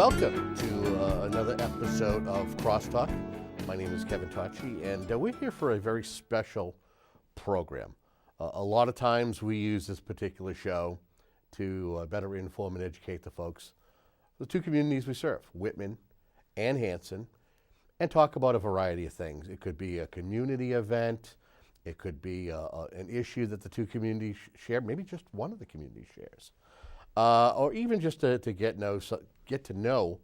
Welcome to another episode of CrossTalk. My name is Kevin Tocci, and we're here for a very special program. A lot of times we use this particular show to better inform and educate the folks, the two communities we serve, Whitman and Hanson, and talk about a variety of things. It could be a community event, it could be an issue that the two communities share, maybe just one of the communities shares, or even just to get to know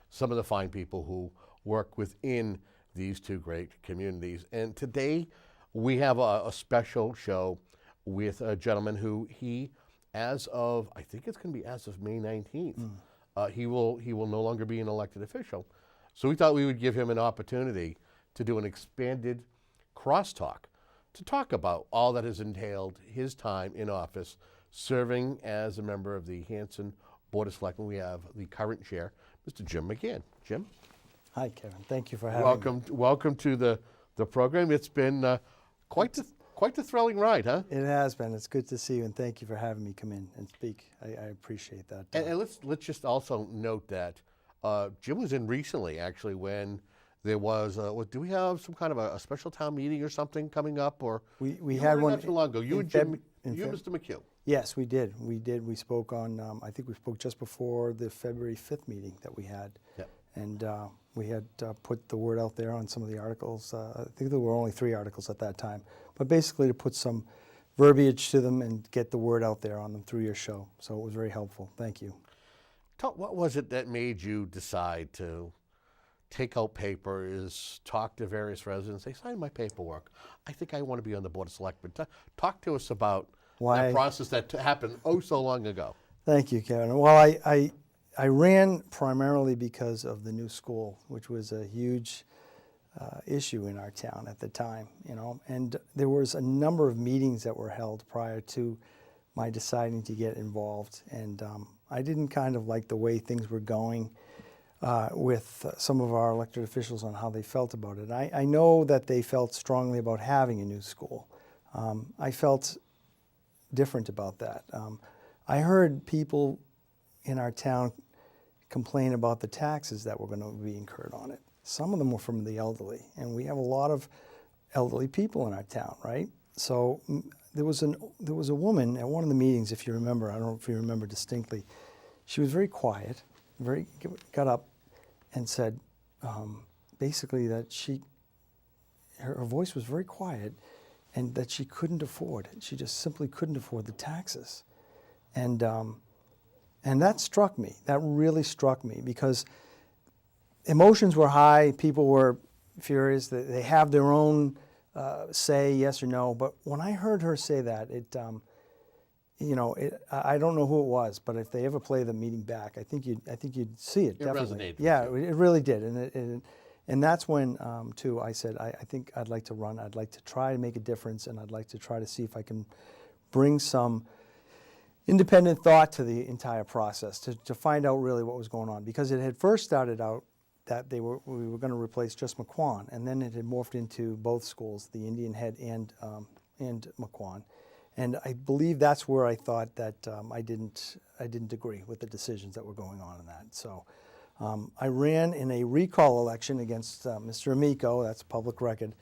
some of the fine people who work within these two great communities. And today we have a special show with a gentleman who as of May 19th, he will no longer be an elected official. So we thought we would give him an opportunity to do an expanded crosstalk to talk about all that has entailed his time in office, serving as a member of the Hanson Board of Selectmen. We have the current chair, Mr. Jim McGahan. Jim? Hi, Kevin. Thank you for having me. Welcome to the program. It's been quite the thrilling ride, huh? It has been. It's good to see you, and thank you for having me come in and speak. I appreciate that. And let's just also note that Jim was in recently, actually, when there was, do we have some kind of a special town meeting or something coming up? Or we had one not too long ago. You and Jim, you and Mr. McHugh. Yes, we did. We spoke on, I think we spoke just before the February 5th meeting that we had. Yep. And we had put the word out there on some of the articles. I think there were only 3 articles at that time. But basically to put some verbiage to them and get the word out there on them through your show. So it was very helpful. Thank you. What was it that made you decide to take out papers, talk to various residents, say, sign my paperwork. I think I want to be on the Board of Selectmen. Talk to us about that process that happened so long ago. Thank you, Kevin. Well, I ran primarily because of the new school, which was a huge issue in our town at the time, and there was a number of meetings that were held prior to my deciding to get involved, and I didn't kind of like the way things were going with some of our elected officials on how they felt about it. I know that they felt strongly about having a new school. I felt different about that. I heard people in our town complain about the taxes that were going to be incurred on it. Some of them were from the elderly, and we have a lot of elderly people in our town, right? So there was a woman at one of the meetings, if you remember, I don't know if you remember distinctly, she was very quiet, got up and said basically that her voice was very quiet and that she couldn't afford it. She just simply couldn't afford the taxes. And that struck me. That really struck me because emotions were high. People were furious. They have their own say yes or no. But when I heard her say that, I don't know who it was, but if they ever play the meeting back, I think you'd see it. It definitely. resonated. Yeah, it really did, and that's when too I said I think I'd like to run. I'd like to try to make a difference, and I'd like to try to see if I can bring some independent thought to the entire process to find out really what was going on, because it had first started out that we were going to replace just McQuon, and then it had morphed into both schools, the Indian Head and McQuon. And I believe that's where I thought that I didn't agree with the decisions that were going on in that. So I ran in a recall election against Mr. Amico. That's public record.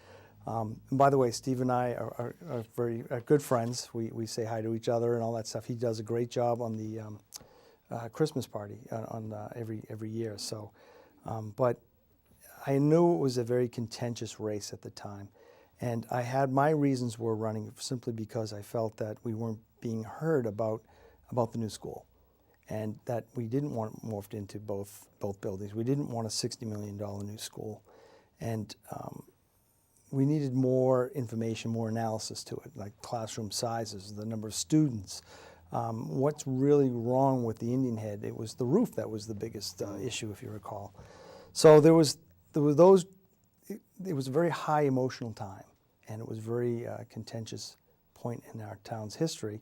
And by the way, Steve and I are very good friends. We say hi to each other and all that stuff. He does a great job on the Christmas party on every year. So, but I knew it was a very contentious race at the time. And I had my reasons were running simply because I felt that we weren't being heard about the new school, and that we didn't want it morphed into both buildings. We didn't want a $60 million new school, and we needed more information, more analysis to it, like classroom sizes, the number of students. What's really wrong with the Indian Head? It was the roof that was the biggest issue, if you recall. So there was those. It was a very high emotional time, and it was a very contentious point in our town's history,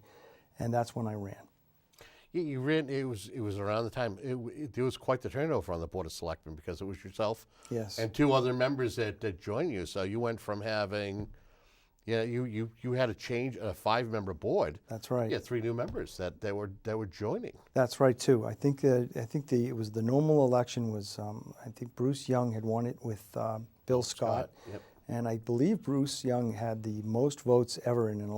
and that's when I ran. You ran. It was around the time there was quite the turnover on the Board of Selectmen, because it was yourself, yes, and 2 other members that joined you. So you went from having, Yeah, you had a change, a 5-member board. That's right. Yeah, 3 new members that were joining. That's right too. I think it was the normal election was I think Bruce Young had won it with Bill Scott, Yep. and I believe Bruce Young had the most votes ever in an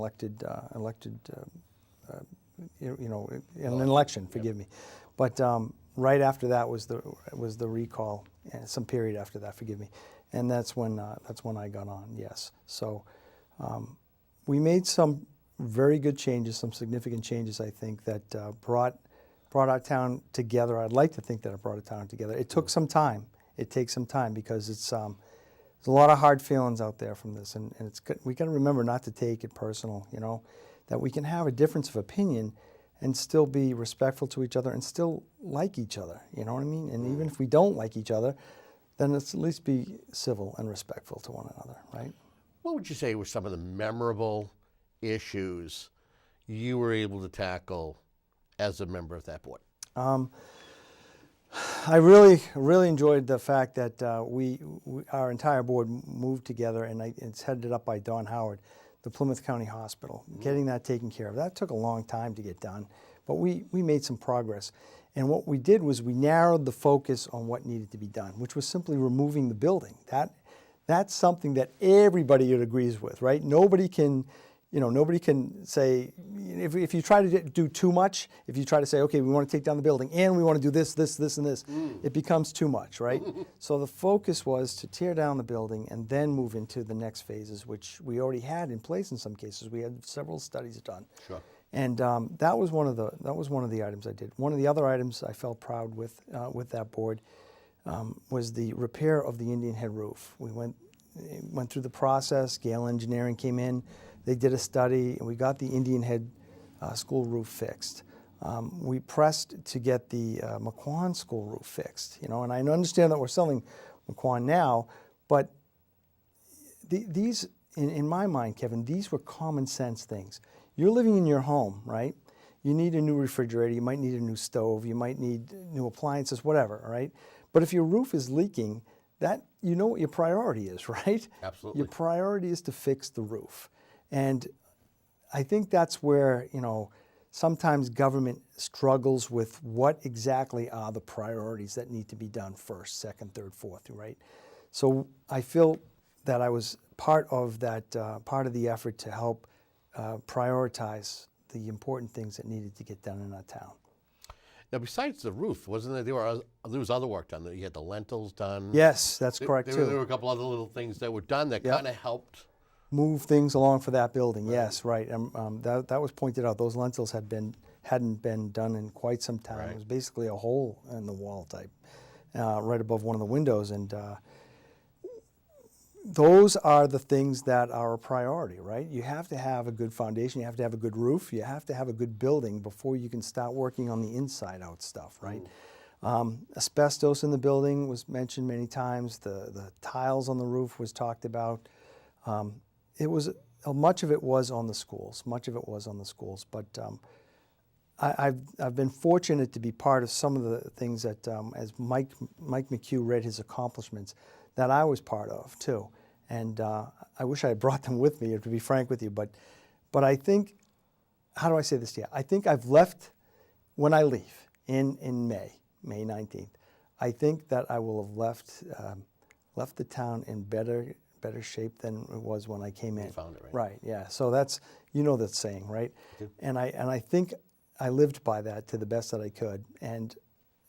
in an election. Forgive me, but right after that was the recall, and some period after that. Forgive me, and that's when I got on. Yes, so we made some very good changes, some significant changes, I think, that brought our town together. I'd like to think that it brought our town together. It took some time. It takes some time because there's a lot of hard feelings out there from this, and we got to remember not to take it personal. That we can have a difference of opinion and still be respectful to each other and still like each other. You know what I mean? And even if we don't like each other, then let's at least be civil and respectful to one another, right? What would you say were some of the memorable issues you were able to tackle as a member of that board? I really enjoyed the fact that our entire board moved together, and it's headed up by Don Howard, the Plymouth County Hospital, getting that taken care of. That took a long time to get done, but we made some progress. And what we did was we narrowed the focus on what needed to be done, which was simply removing the building. That's something that everybody agrees with, right? Nobody can say, if you try to do too much, if you try to say, okay, we want to take down the building and we want to do this, and this, it becomes too much, right? So the focus was to tear down the building and then move into the next phases, which we already had in place in some cases. We had several studies done. Sure. And that was one of the items I did. One of the other items I felt proud with that board was the repair of the Indian Head roof. We went through the process. Gale Engineering came in. They did a study, and we got the Indian Head school roof fixed. We pressed to get the McQuon school roof fixed. And I understand that we're selling McQuon now, but these, in my mind, Kevin, these were common sense things. You're living in your home, right? You need a new refrigerator. You might need a new stove. You might need new appliances, whatever, all right? But if your roof is leaking, you know what your priority is, right? Absolutely. Your priority is to fix the roof. And I think that's where, sometimes government struggles with what exactly are the priorities that need to be done first, second, third, fourth, right? So I feel that I was part of the effort to help prioritize the important things that needed to get done in our town. Now, besides the roof, wasn't there was other work done? You had the lentils done. Yes, that's correct too. There were a couple other little things that were done that kind of helped move things along for that building. Right. Yes, right. That was pointed out. Those lentils hadn't been done in quite some time. Right. It was basically a hole in the wall type, right above one of the windows, and those are the things that are a priority, right? You have to have a good foundation. You have to have a good roof. You have to have a good building before you can start working on the inside-out stuff, right? Asbestos in the building was mentioned many times. The tiles on the roof was talked about. Much of it was on the schools. But I've been fortunate to be part of some of the things that, as Mike McHugh read his accomplishments, that I was part of too. And I wish I had brought them with me, to be frank with you. But I think, how do I say this to you? I think I've left, when I leave in May 19th, I think that I will have left the town in better shape than it was when I came in. You found it, right? Right, yeah. So that's, that saying, right? And I think I lived by that to the best that I could. And,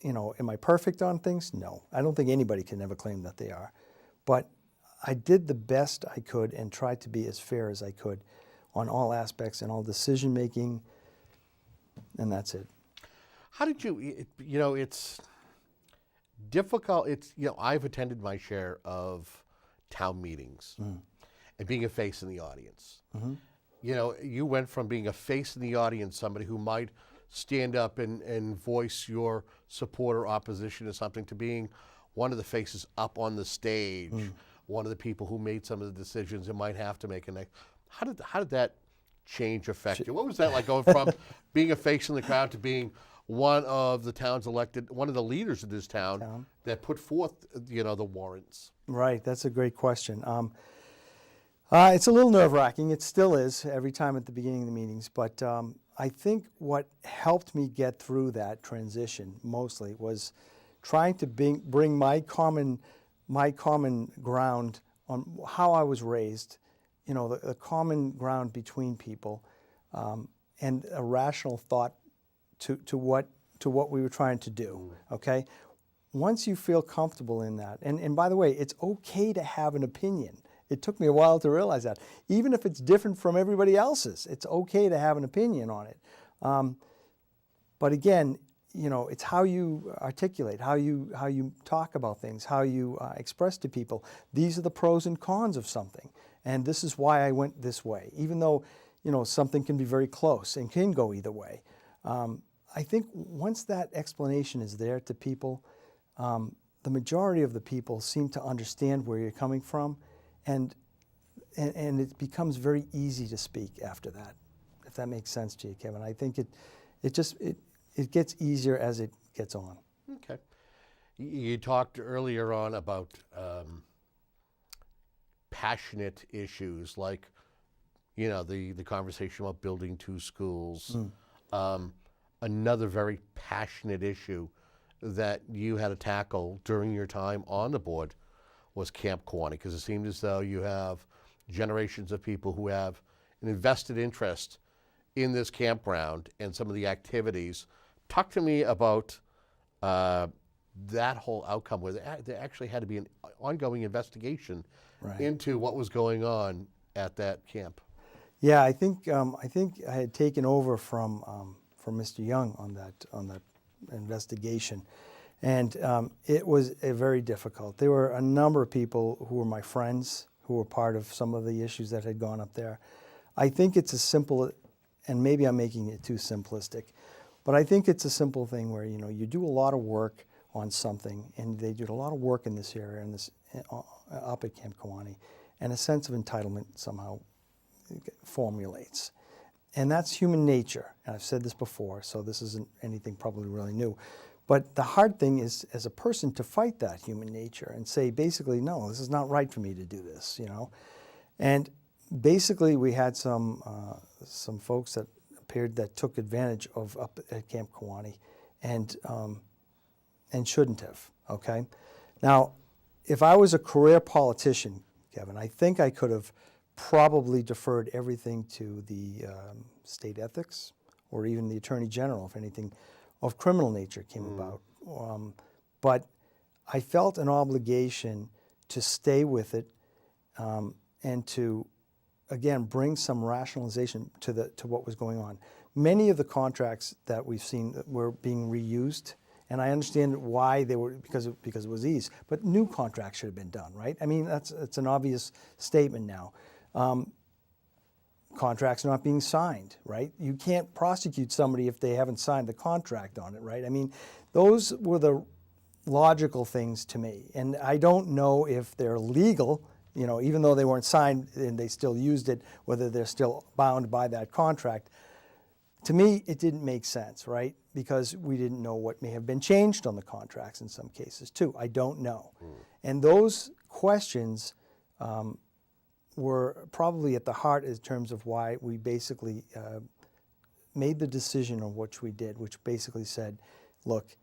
am I perfect on things? No. I don't think anybody can ever claim that they are. But I did the best I could and tried to be as fair as I could on all aspects and all decision making, and that's it. How did you, it's difficult. I've attended my share of town meetings and being a face in the audience. You went from being a face in the audience, somebody who might stand up and voice your support or opposition to something, to being one of the faces up on the stage, one of the people who made some of the decisions and might have to make a next. How did that change affect you? What was that like, going from being a face in the crowd to being one of the town's elected, one of the leaders of this town that put forth, the warrants? Right, that's a great question. It's a little nerve-wracking. It still is every time at the beginning of the meetings. But I think what helped me get through that transition mostly was trying to bring my common ground on how I was raised, the common ground between people, and a rational thought to what we were trying to do. Okay, once you feel comfortable in that, and by the way, it's okay to have an opinion. It took me a while to realize that. Even if it's different from everybody else's, it's okay to have an opinion on it. But again, it's how you articulate, how you talk about things, how you express to people. These are the pros and cons of something, and this is why I went this way. Even though, something can be very close and can go either way. I think once that explanation is there to people, the majority of the people seem to understand where you're coming from. And it becomes very easy to speak after that, if that makes sense to you, Kevin. I think it gets easier as it gets on. Okay. You talked earlier on about passionate issues like, the conversation about building 2 schools. Another very passionate issue that you had to tackle during your time on the board was Camp Kewanee, because it seemed as though you have generations of people who have an invested interest in this campground and some of the activities. Talk to me about that whole outcome, where there actually had to be an ongoing investigation into what was going on at that camp. Yeah, I think I had taken over from Mr. Young on that investigation. And it was very difficult. There were a number of people who were my friends who were part of some of the issues that had gone up there. I think it's a simple, and maybe I'm making it too simplistic, but I think it's a simple thing where, you do a lot of work on something, and they did a lot of work in this area, up at Camp Kewanee, and a sense of entitlement somehow formulates. And that's human nature. And I've said this before, so this isn't anything probably really new. But the hard thing is, as a person, to fight that human nature and say, basically, no, this is not right for me to do this, And basically, we had some folks that appeared that took advantage of up at Camp Kewanee, and shouldn't have. Okay. Now, if I was a career politician, Kevin, I think I could have probably deferred everything to the state ethics or even the Attorney General if anything of criminal nature came about. But I felt an obligation to stay with it and to, again, bring some rationalization to what was going on. Many of the contracts that we've seen were being reused, and I understand why they were, because it was ease. But new contracts should have been done, right? I mean, it's an obvious statement now. Contracts not being signed, right? You can't prosecute somebody if they haven't signed the contract on it, right? I mean, those were the logical things to me. And I don't know if they're legal, even though they weren't signed and they still used it, whether they're still bound by that contract. To me, it didn't make sense, right? Because we didn't know what may have been changed on the contracts in some cases too. I don't know. And those questions were probably at the heart in terms of why we basically made the decision on which we did, which basically said, look,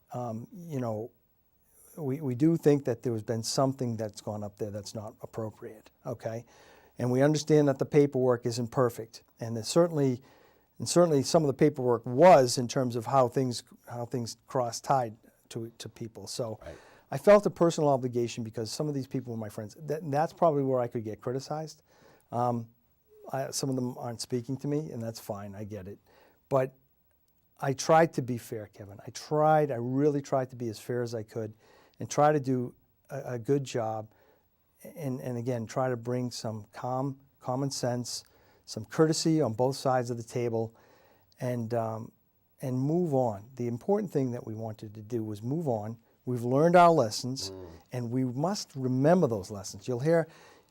we do think that there has been something that's gone up there that's not appropriate, okay? And we understand that the paperwork isn't perfect, and certainly some of the paperwork was in terms of how things cross-tied to people. So right. I felt a personal obligation because some of these people were my friends. That's probably where I could get criticized. Some of them aren't speaking to me, and that's fine. I get it. But I tried to be fair, Kevin. I really tried to be as fair as I could and try to do a good job and again, try to bring some common sense, some courtesy on both sides of the table, and move on. The important thing that we wanted to do was move on. We've learned our lessons, and we must remember those lessons. You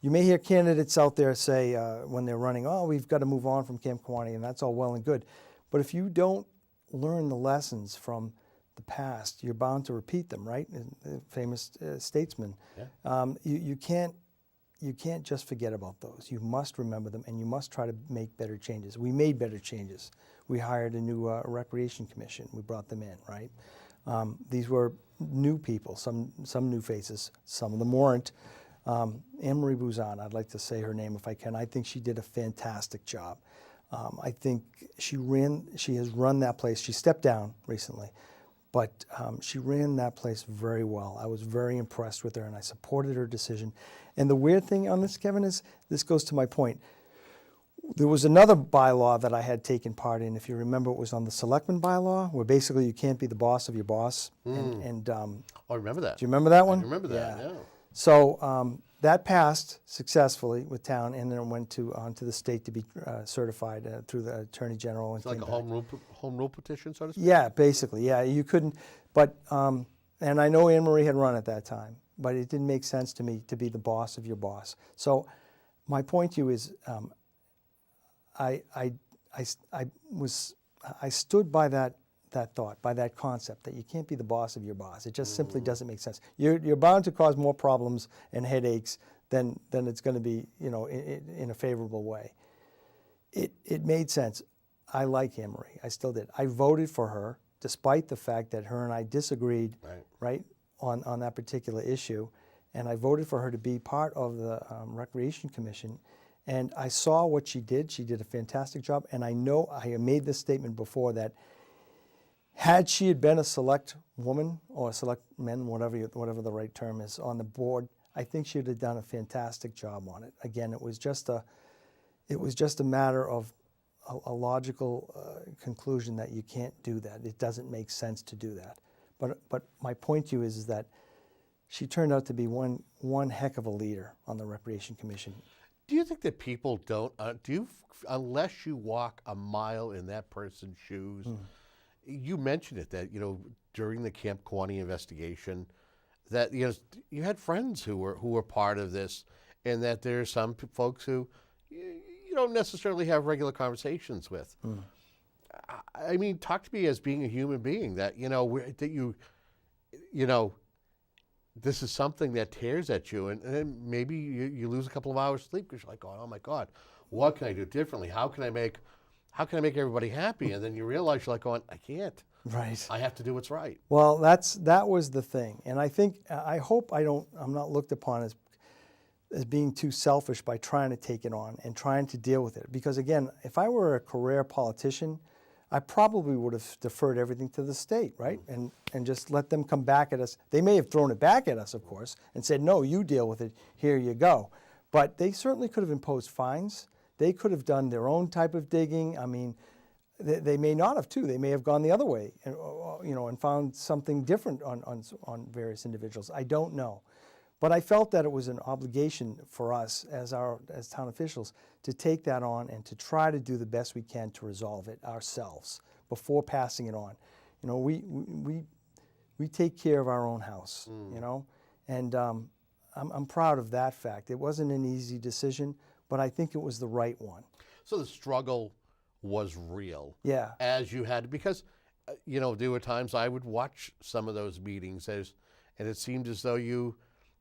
may hear candidates out there say when they're running, oh, we've got to move on from Camp Kewanee, and that's all well and good. But if you don't learn the lessons from the past, you're bound to repeat them, right? The famous statesman. Yeah. You can't you can't just forget about those. You must remember them, and you must try to make better changes. We made better changes. We hired a new recreation commission. We brought them in, right? These were new people, some new faces. Some of them weren't. Anne-Marie Bouzon, I'd like to say her name if I can. I think she did a fantastic job. I think she has run that place. She stepped down recently, but she ran that place very well. I was very impressed with her, and I supported her decision. And the weird thing on this, Kevin, is this goes to my point. There was another bylaw that I had taken part in. If you remember, it was on the Selectman bylaw, where basically you can't be the boss of your boss. Oh, I remember that. Do you remember that one? I remember that, yeah. So that passed successfully with town, and then it went onto the state to be certified through the Attorney General. It's like a home rule petition, so to speak? Yeah, basically, yeah. You couldn't, but, and I know Anne Marie had run at that time, but it didn't make sense to me to be the boss of your boss. So my point to you is, I stood by that thought, by that concept that you can't be the boss of your boss. It just simply doesn't make sense. You're bound to cause more problems and headaches than it's going to be, in a favorable way. It made sense. I like Anne Marie. I still did. I voted for her, despite the fact that her and I disagreed, right, on that particular issue, and I voted for her to be part of the Recreation Commission. And I saw what she did. She did a fantastic job. And I know I made this statement before that had she had been a select woman or a select men, whatever the right term is, on the board, I think she would have done a fantastic job on it. Again, it was just a matter of a logical conclusion that you can't do that. It doesn't make sense to do that. But my point to you is that she turned out to be one heck of a leader on the Recreation Commission. Do you think that people don't, unless you walk a mile in that person's shoes, you mentioned it, that, during the Camp Quaney investigation, that, you had friends who were part of this, and that there's some folks who you don't necessarily have regular conversations with. I mean, talk to me as being a human being, that, this is something that tears at you, and then maybe you lose a couple of hours sleep because you're like, oh my God, what can I do differently? How can I make everybody happy? And then you realize you're like going, I can't. Right. I have to do what's right. Well, that was the thing, and I hope I'm not looked upon as being too selfish by trying to take it on and trying to deal with it. Because again, if I were a career politician, I probably would have deferred everything to the state, right? And just let them come back at us. They may have thrown it back at us, of course, and said, no, you deal with it, here you go. But they certainly could have imposed fines. They could have done their own type of digging. I mean, they may not have, too. They may have gone the other way, and found something different on various individuals. I don't know. But I felt that it was an obligation for us as town officials to take that on and to try to do the best we can to resolve it ourselves before passing it on. We take care of our own house, and I'm proud of that fact. It wasn't an easy decision, but I think it was the right one. So the struggle was real. Yeah. As you had, because, there were times I would watch some of those meetings, and it seemed as though you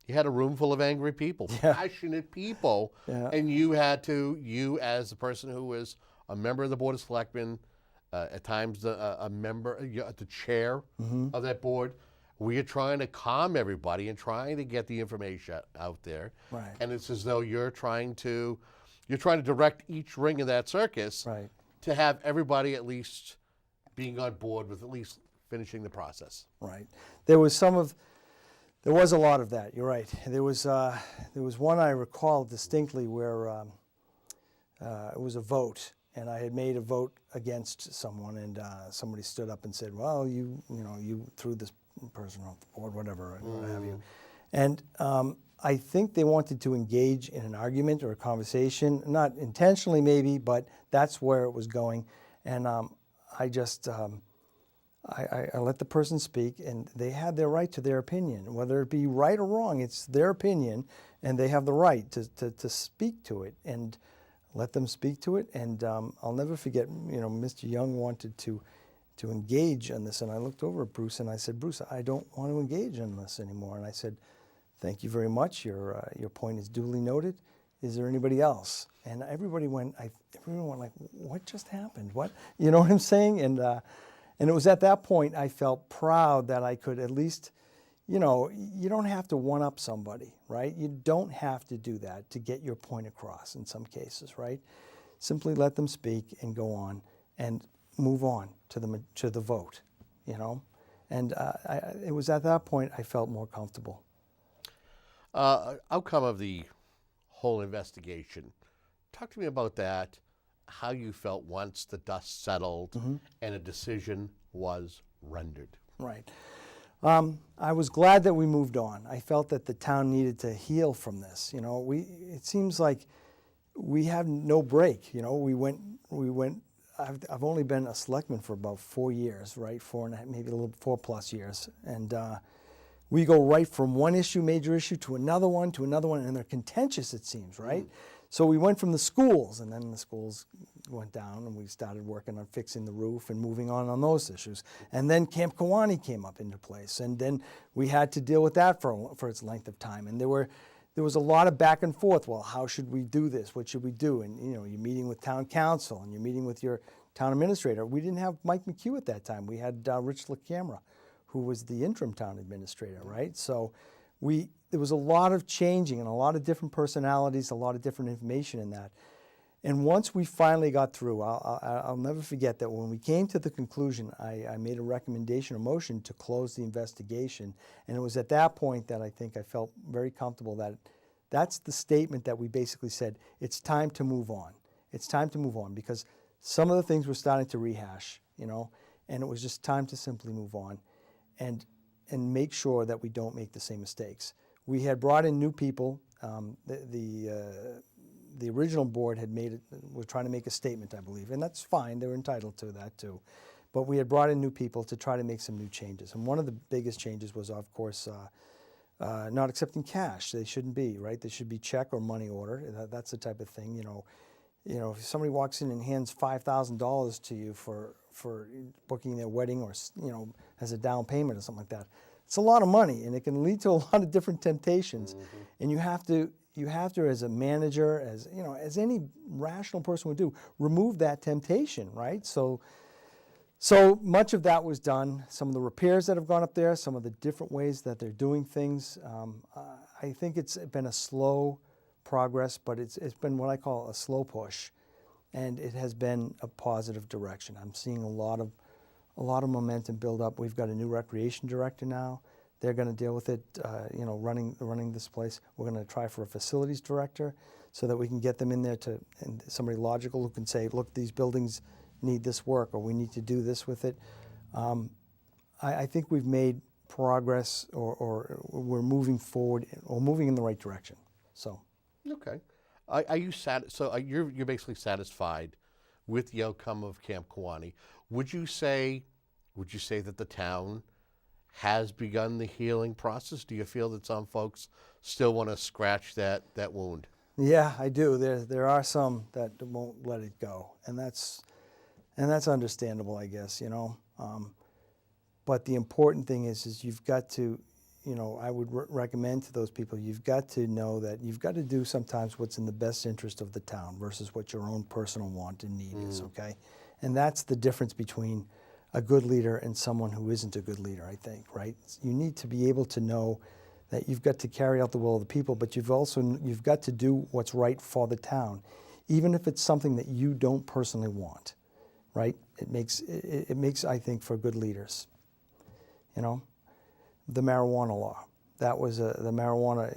had a room full of angry people, passionate people, and you as the person who was a member of the Board of Selectmen, at times a member, the chair of that board, we are trying to calm everybody and trying to get the information out there. Right. And it's as though you're trying to direct each ring of that circus, right, to have everybody at least being on board with at least finishing the process. Right. There was a lot of that. You're right. There was one I recall distinctly where it was a vote, and I had made a vote against someone, and somebody stood up and said, "Well, you threw this person off the board, whatever, and what have you." And I think they wanted to engage in an argument or a conversation, not intentionally maybe, but that's where it was going. And I just I let the person speak, and they had their right to their opinion. Whether it be right or wrong, it's their opinion, and they have the right to speak to it, and let them speak to it. And I'll never forget, Mr. Young wanted to engage in this, and I looked over at Bruce, and I said, "Bruce, I don't want to engage in this anymore." And I said, Thank you very much. Your point is duly noted. Is there anybody else? And everyone went like, what just happened? What? You know what I'm saying? And it was at that point I felt proud that I could at least, you know, you don't have to one-up somebody, right? You don't have to do that to get your point across in some cases, right? Simply let them speak and go on and move on to the vote, you know? And it was at that point I felt more comfortable. Outcome of the whole investigation. Talk to me about that, how you felt once the dust settled and a decision was rendered. Right. I was glad that we moved on. I felt that the town needed to heal from this. You know, it seems like we have no break. You know, we went. I've only been a selectman for about 4 years, right? 4.5, maybe a little 4+ years, and we go right from one major issue, to another one, and they're contentious, it seems, right? So we went from the schools, and then the schools went down, and we started working on fixing the roof and moving on those issues. And then Camp Kiwanee came up into place, and then we had to deal with that for its length of time. And there was a lot of back and forth. Well, how should we do this? What should we do? And you know, you're meeting with town council, and you're meeting with your town administrator. We didn't have Mike McHugh at that time. We had Rich LaCamera, who was the interim town administrator, right? So there was a lot of changing and a lot of different personalities, a lot of different information in that. And once we finally got through, I'll never forget that when we came to the conclusion, I made a recommendation, a motion to close the investigation. And it was at that point that I think I felt very comfortable that that's the statement that we basically said, it's time to move on. It's time to move on, because some of the things were starting to rehash, you know, and it was just time to simply move on and make sure that we don't make the same mistakes. We had brought in new people. The original board was trying to make a statement, I believe, and that's fine. They were entitled to that too. But we had brought in new people to try to make some new changes. And one of the biggest changes was, of course, not accepting cash. They shouldn't be, right? They should be check or money order. That's the type of thing, you know, if somebody walks in and hands $5,000 to you for booking their wedding, or, you know, as a down payment or something like that, it's a lot of money, and it can lead to a lot of different temptations. And you have to, as a manager, as you know, as any rational person would do, remove that temptation, right? So much of that was done. Some of the repairs that have gone up there, some of the different ways that they're doing things. I think it's been a slow progress, but it's been what I call a slow push, and it has been a positive direction. I'm seeing a lot of momentum build up. We've got a new recreation director now. They're going to deal with it, you know, running this place. We're going to try for a facilities director so that we can get them in there and somebody logical who can say, look, these buildings need this work, or we need to do this with it. I think we've made progress, or we're moving forward, or moving in the right direction. So. Okay. Are you so you're basically satisfied with the outcome of Camp Kiwanee? Would you say that the town has begun the healing process? Do you feel that some folks still want to scratch that wound? Yeah, I do. There are some that won't let it go, and that's understandable, I guess, you know. But the important thing is you've got to, you know, I would recommend to those people, you've got to know that you've got to do sometimes what's in the best interest of the town versus what your own personal want and need is, okay? And that's the difference between a good leader and someone who isn't a good leader, I think, right? You need to be able to know that you've got to carry out the will of the people, but you've got to do what's right for the town, even if it's something that you don't personally want, right? It makes, I think, for good leaders. You know, the marijuana law. That was the marijuana.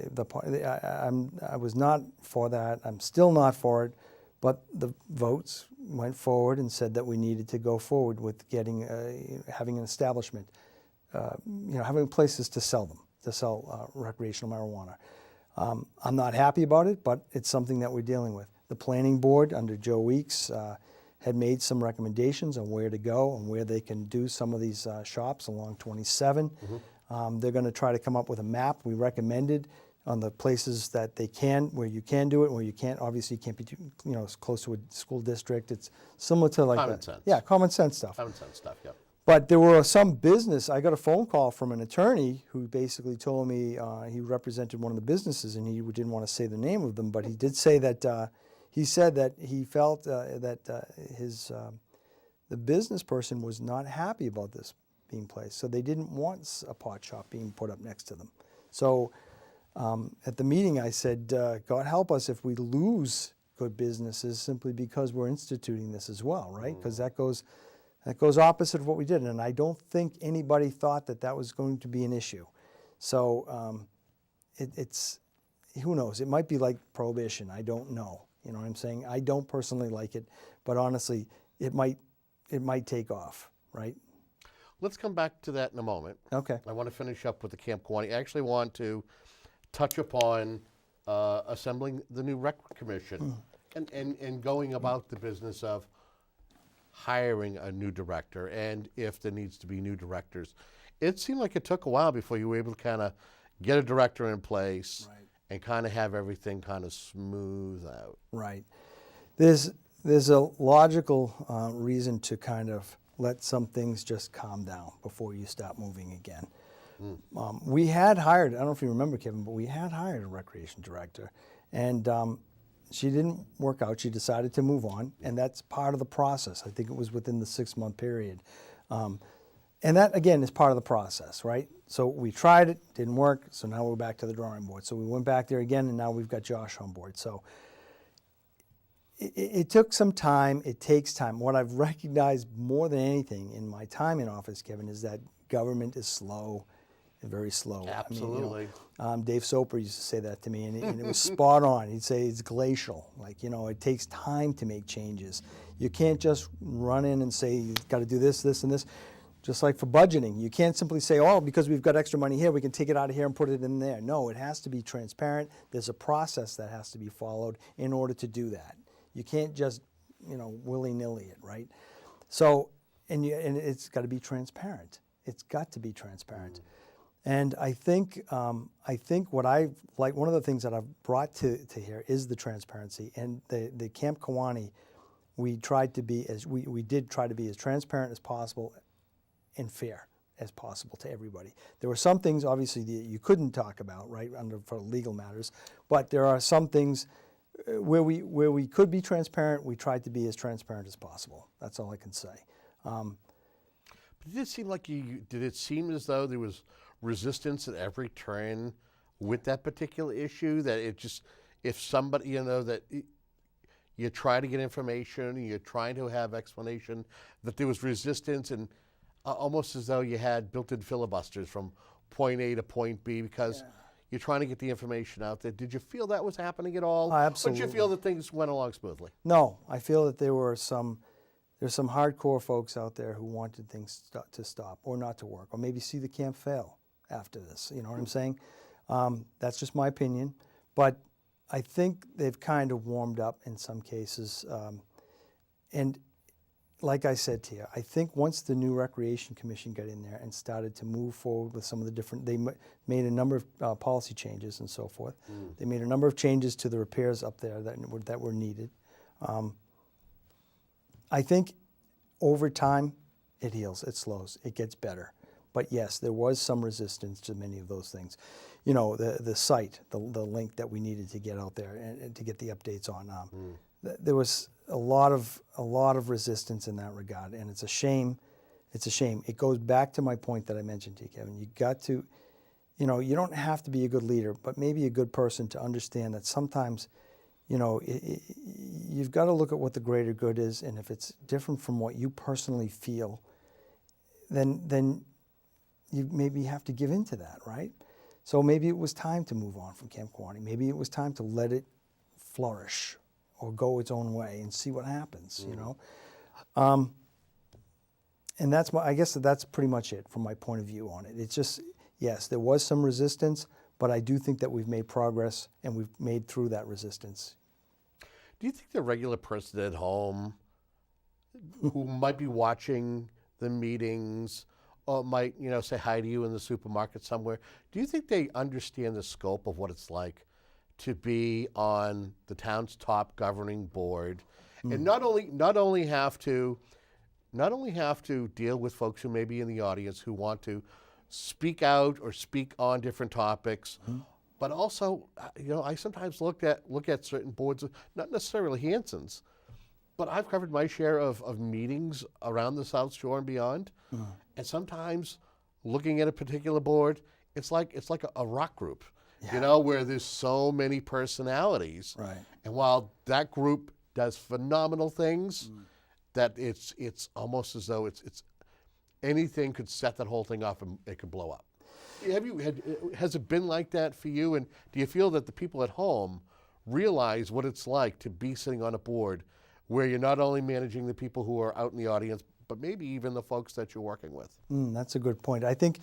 I was not for that. I'm still not for it. But the votes went forward and said that we needed to go forward with having an establishment, you know, having places to sell recreational marijuana. I'm not happy about it, but it's something that we're dealing with. The planning board under Joe Weeks had made some recommendations on where to go and where they can do some of these shops along 27. They're going to try to come up with a map. We recommended on the places that they can, where you can do it, where you can't. Obviously, you can't be, close to a school district. It's similar to like common sense. Yeah, common sense stuff. Common sense stuff. Yeah. But there were some business. I got a phone call from an attorney who basically told me he represented one of the businesses, and he didn't want to say the name of them, but he did say that he said that he felt that the business person was not happy about this being placed, so they didn't want a pot shop being put up next to them. So at the meeting, I said, God help us if we lose good businesses simply because we're instituting this as well, right? Because that goes opposite of what we did, and I don't think anybody thought that that was going to be an issue. So it's who knows? It might be like prohibition. I don't know. You know what I'm saying? I don't personally like it, but honestly, it might take off, right? Let's come back to that in a moment. Okay. I want to finish up with the Camp Kawani. I actually want to touch upon assembling the new rec commission and going about the business of hiring a new director, and if there needs to be new directors. It seemed like it took a while before you were able to kind of get a director in place, right, and kind of have everything kind of smooth out. Right. There's a logical reason to kind of let some things just calm down before you start moving again. We had hired, I don't know if you remember, Kevin, but we had hired a recreation director, and she didn't work out. She decided to move on, and that's part of the process. I think it was within the 6-month period. And that, again, is part of the process, right? So we tried it, didn't work, so now we're back to the drawing board. So we went back there again, and now we've got Josh on board. So it took some time. It takes time. What I've recognized more than anything in my time in office, Kevin, is that government is slow, very slow. Absolutely. I mean, Dave Soper used to say that to me, and it was spot on. He'd say it's glacial. Like, it takes time to make changes. You can't just run in and say, you've got to do this, this, and this. Just like for budgeting, you can't simply say, oh, because we've got extra money here, we can take it out of here and put it in there. No, it has to be transparent. There's a process that has to be followed in order to do that. You can't just, willy-nilly it, right? So, and it's got to be transparent. It's got to be transparent. And I think what one of the things that I've brought to here is the transparency. And the Camp Kawani, we did try to be as transparent as possible and fair as possible to everybody. There were some things, obviously, that you couldn't talk about, right, for legal matters, but there are some things where we could be transparent. We tried to be as transparent as possible. That's all I can say. But did it seem as though there was resistance at every turn with that particular issue? That it just, if somebody, that you try to get information, you're trying to have explanation, that there was resistance, and almost as though you had built-in filibusters from point A to point B because you're trying to get the information out there. Did you feel that was happening at all? Absolutely. Or did you feel that things went along smoothly? No, I feel that there's some hardcore folks out there who wanted things to stop or not to work, or maybe see the camp fail after this. You know what I'm saying? That's just my opinion. But I think they've kind of warmed up in some cases. And like I said to you, I think once the new Recreation Commission got in there and started to move forward with some of the different, they made a number of policy changes and so forth. They made a number of changes to the repairs up there that were needed. I think over time, it heals, it slows, it gets better. But yes, there was some resistance to many of those things. The site, the link that we needed to get out there and to get the updates on. There was a lot of resistance in that regard, and it's a shame. It's a shame. It goes back to my point that I mentioned to you, Kevin. You got to, you don't have to be a good leader, but maybe a good person to understand that sometimes, you've got to look at what the greater good is, and if it's different from what you personally feel, then you maybe have to give in to that, right? So maybe it was time to move on from Camp Kawani. Maybe it was time to let it flourish or go its own way and see what happens, And I guess that's pretty much it from my point of view on it. It's just, yes, there was some resistance, but I do think that we've made progress and we've made through that resistance. Do you think the regular person at home who might be watching the meetings or might, say hi to you in the supermarket somewhere, do you think they understand the scope of what it's like to be on the town's top governing board and not only have to not only have to deal with folks who may be in the audience who want to speak out or speak on different topics, but also, I sometimes look at certain boards, not necessarily Hanson's, but I've covered my share of meetings around the South Shore and beyond, and sometimes looking at a particular board, it's like a rock group, where there's so many personalities, Right. and while that group does phenomenal things, that it's almost as though it's anything could set that whole thing off and it could blow up. Has it been like that for you? And do you feel that the people at home realize what it's like to be sitting on a board where you're not only managing the people who are out in the audience, but maybe even the folks that you're working with? That's a good point. I think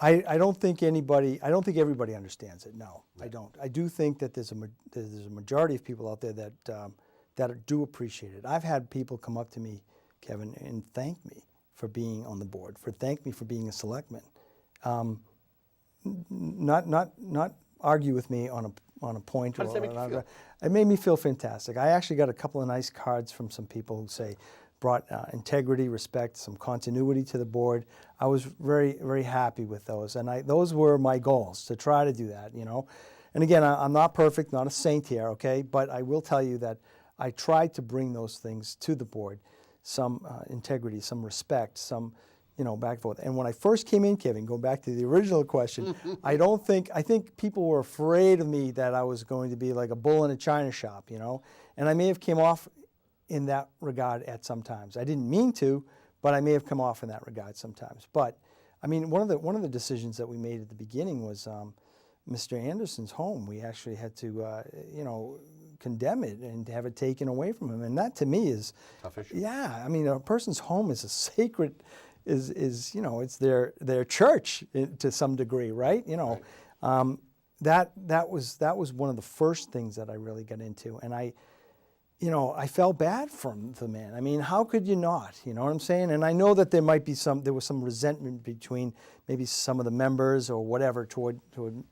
I don't think everybody understands it. No, I don't. I do think that there's a majority of people out there that do appreciate it. I've had people come up to me, Kevin, and thank me for being on the board, thank me for being a selectman. Not argue with me on a point. How does that make you feel? It made me feel fantastic. I actually got a couple of nice cards from some people who brought integrity, respect, some continuity to the board. I was very, very happy with those, and those were my goals, to try to do that, And again, I'm not perfect, not a saint here, okay? But I will tell you that I tried to bring those things to the board, some integrity, some respect, some back and forth. And when I first came in, Kevin, going back to the original question, I think people were afraid of me, that I was going to be like a bull in a china shop, And I may have came off in that regard at some times. I didn't mean to, but I may have come off in that regard sometimes. But I mean, one of the decisions that we made at the beginning was Mr. Anderson's home. We actually had to, condemn it and have it taken away from him. And that to me is, tough issue. Yeah. I mean, a person's home is a sacred. It's their church to some degree, right? Right. That was one of the first things that I really got into, and I felt bad for the man. I mean, how could you not? You know what I'm saying? And I know that there was some resentment between maybe some of the members or whatever toward some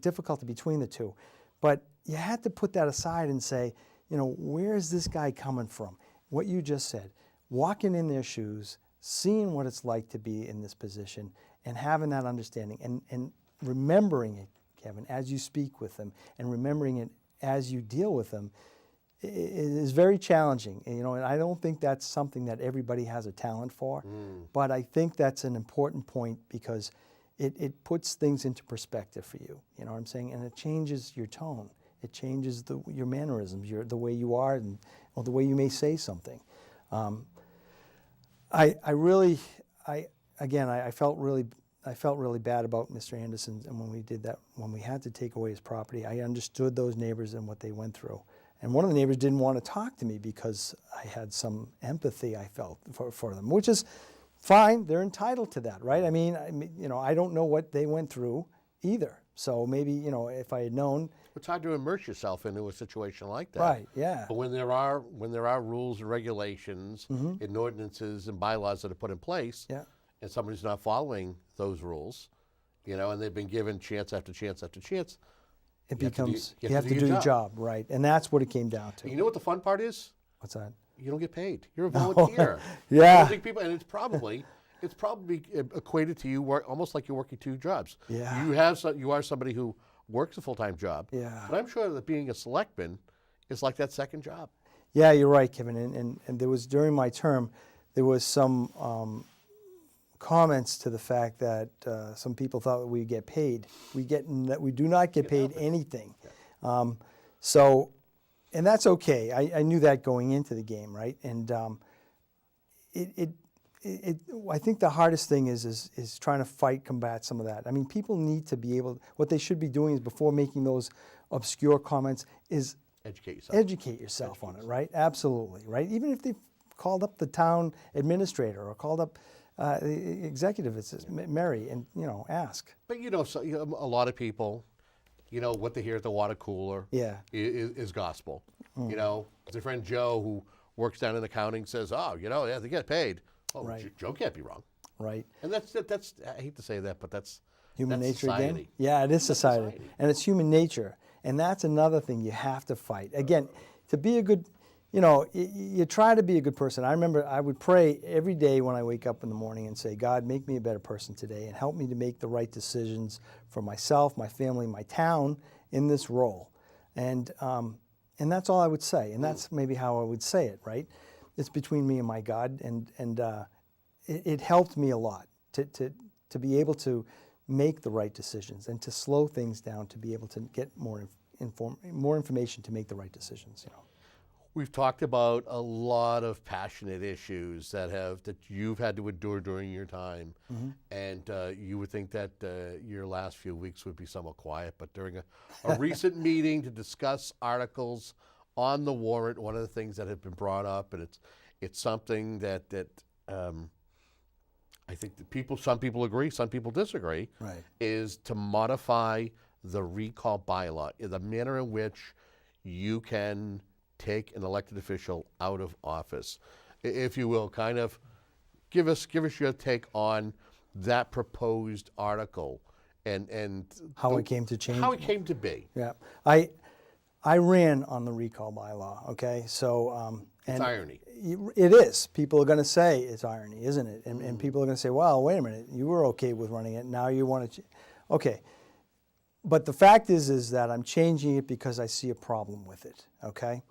difficulty between the two, but you had to put that aside and say, where is this guy coming from? What you just said. Walking in their shoes, seeing what it's like to be in this position, and having that understanding, and remembering it, Kevin, as you speak with them, and remembering it as you deal with them, is very challenging. And I don't think that's something that everybody has a talent for, but I think that's an important point, because it puts things into perspective for you. You know what I'm saying? And it changes your tone. It changes your mannerisms, the way you are, or the way you may say something. I felt really bad about Mr. Anderson, and when we did that, when we had to take away his property, I understood those neighbors and what they went through. And one of the neighbors didn't want to talk to me because I had some empathy I felt for them, which is fine. They're entitled to that, right? I mean, I don't know what they went through either. So maybe, if I had known. It's hard to immerse yourself into a situation like that. Right, yeah. But when there are rules and regulations and ordinances and bylaws that are put in place, and somebody's not following those rules, and they've been given chance after chance after chance, it becomes, you have to do your job, right? And that's what it came down to. You know what the fun part is? What's that? You don't get paid. You're a volunteer. Yeah. People, and it's probably equated to you almost like you're working two jobs. Yeah. You are somebody who works a full-time job. Yeah. But I'm sure that being a selectman is like that second job. Yeah, you're right, Kevin. And there was, during my term, there was some comments to the fact that some people thought that we get paid. We do not get paid anything. Yeah. And that's okay. I knew that going into the game, right? And I think the hardest thing is trying to combat some of that. I mean, people need to be able. What they should be doing is, before making those obscure comments, is educate yourself on it, right? Absolutely, right? Even if they called up the town administrator or called up the executive, Mary, and ask. But a lot of people, what they hear at the water cooler is gospel. Their friend Joe, who works down in accounting, says, they get paid. Oh, right. Joe can't be wrong. Right. And that's I hate to say that, but that's human nature society. Again. Yeah, it is society. And it's human nature. And that's another thing you have to fight. Again, to be a good, you try to be a good person. I remember I would pray every day when I wake up in the morning and say, God, make me a better person today and help me to make the right decisions for myself, my family, my town in this role. And that's all I would say. And that's maybe how I would say it, right? It's between me and my God. And it helped me a lot to be able to make the right decisions and to slow things down, to be able to get more information to make the right decisions, We've talked about a lot of passionate issues that you've had to endure during your time, and you would think that your last few weeks would be somewhat quiet, but during a recent meeting to discuss articles on the warrant, one of the things that had been brought up, and it's something that I think that some people agree, some people disagree, right, is to modify the recall bylaw in the manner in which you can take an elected official out of office. If you will, kind of give us your take on that proposed article and how it came to change. How it came to be. Yeah, I ran on the recall bylaw. Okay, so It's irony. It is. People are going to say it's irony, isn't it? And people are going to say, "Well, wait a minute, you were okay with running it. Now you want to." Okay, but the fact is that I'm changing it because I see a problem with it. Okay.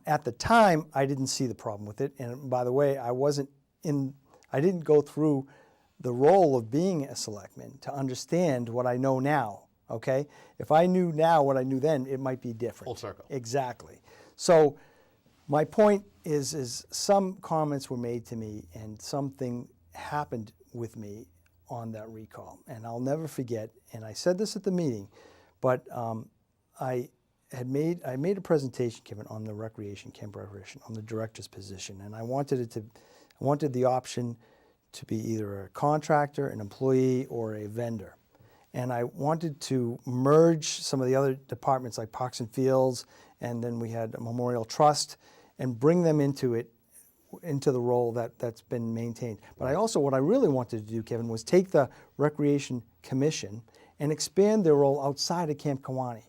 At the time, I didn't see the problem with it. And by the way, I didn't go through the role of being a selectman to understand what I know now, okay? If I knew now what I knew then, it might be different. Full circle. Exactly. So my point is some comments were made to me and something happened with me on that recall. And I'll never forget, and I said this at the meeting, but I made a presentation, Kevin, on the camp recreation, on the director's position, and I wanted the option to be either a contractor, an employee, or a vendor, and I wanted to merge some of the other departments like Parks and Fields, and then we had a Memorial Trust, and bring them into the role that's been maintained. But what I really wanted to do, Kevin, was take the Recreation Commission and expand their role outside of Camp Kewaunee,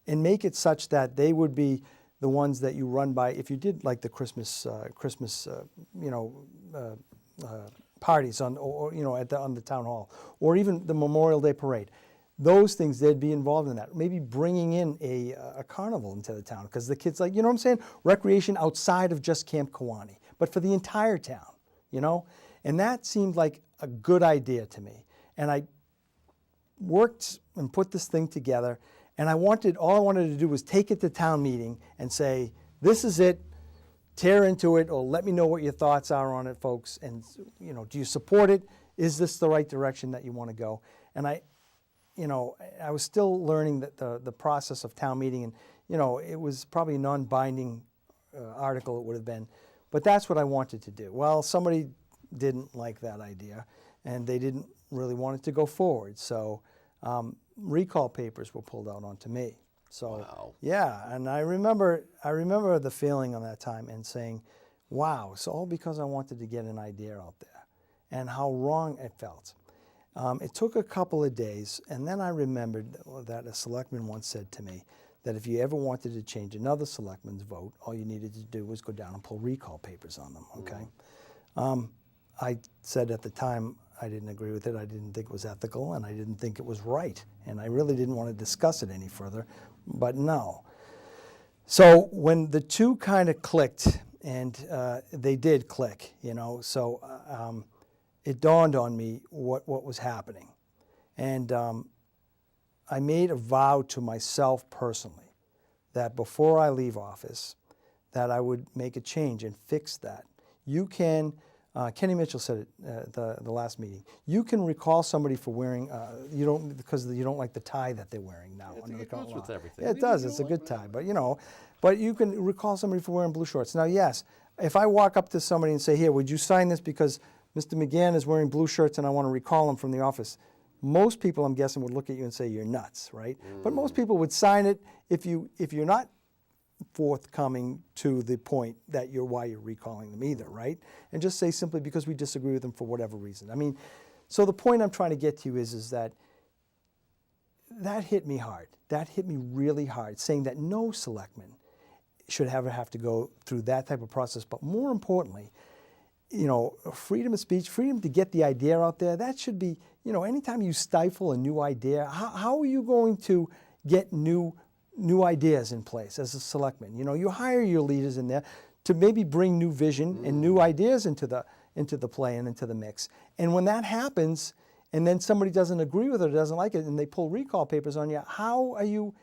and make it such that they would be the ones that you run by. If you did like the Christmas parties on the town hall, or even the Memorial Day parade, those things, they'd be involved in that. Maybe bringing in a carnival into the town, because the kids like, what I'm saying, recreation outside of just Camp Kewaunee, but for the entire town, and that seemed like a good idea to me. And I worked and put this thing together. And all I wanted to do was take it to town meeting and say, this is it, tear into it, or let me know what your thoughts are on it, folks. And, do you support it? Is this the right direction that you want to go? And I was still learning the process of town meeting, and, it was probably a non-binding article it would have been. But that's what I wanted to do. Well, somebody didn't like that idea, and they didn't really want it to go forward. So recall papers were pulled out onto me. So wow. Yeah, and I remember the feeling on that time and saying, wow, it's all because I wanted to get an idea out there, and how wrong it felt. It took a couple of days, and then I remembered that a selectman once said to me that if you ever wanted to change another selectman's vote, all you needed to do was go down and pull recall papers on them, okay? I said at the time, I didn't agree with it. I didn't think it was ethical, and I didn't think it was right. And I really didn't want to discuss it any further, but no. So when the two kind of clicked, and they did click, so it dawned on me what was happening. And I made a vow to myself personally that before I leave office, that I would make a change and fix that. You can... Kenny Mitchell said it the last meeting. You can recall somebody for wearing because you don't like the tie that they're wearing now. It goes with everything. Yeah, it does. It's a good tie, but but you can recall somebody for wearing blue shorts. Now, yes, if I walk up to somebody and say, "Here, would you sign this because Mr. McGahan is wearing blue shirts and I want to recall him from the office?" Most people, I'm guessing, would look at you and say you're nuts, right? But most people would sign it if you're not forthcoming to the point that why you're recalling them either, right? And just say simply because we disagree with them for whatever reason. I mean, so the point I'm trying to get to is that hit me hard. That hit me really hard, saying that no selectman should ever have to go through that type of process. But more importantly, freedom of speech, freedom to get the idea out there, that should be, anytime you stifle a new idea, how are you going to get new ideas in place as a selectman? You hire your leaders in there to maybe bring new vision and new ideas into the play and into the mix. And when that happens, and then somebody doesn't agree with it or doesn't like it, and they pull recall papers on you, how are you,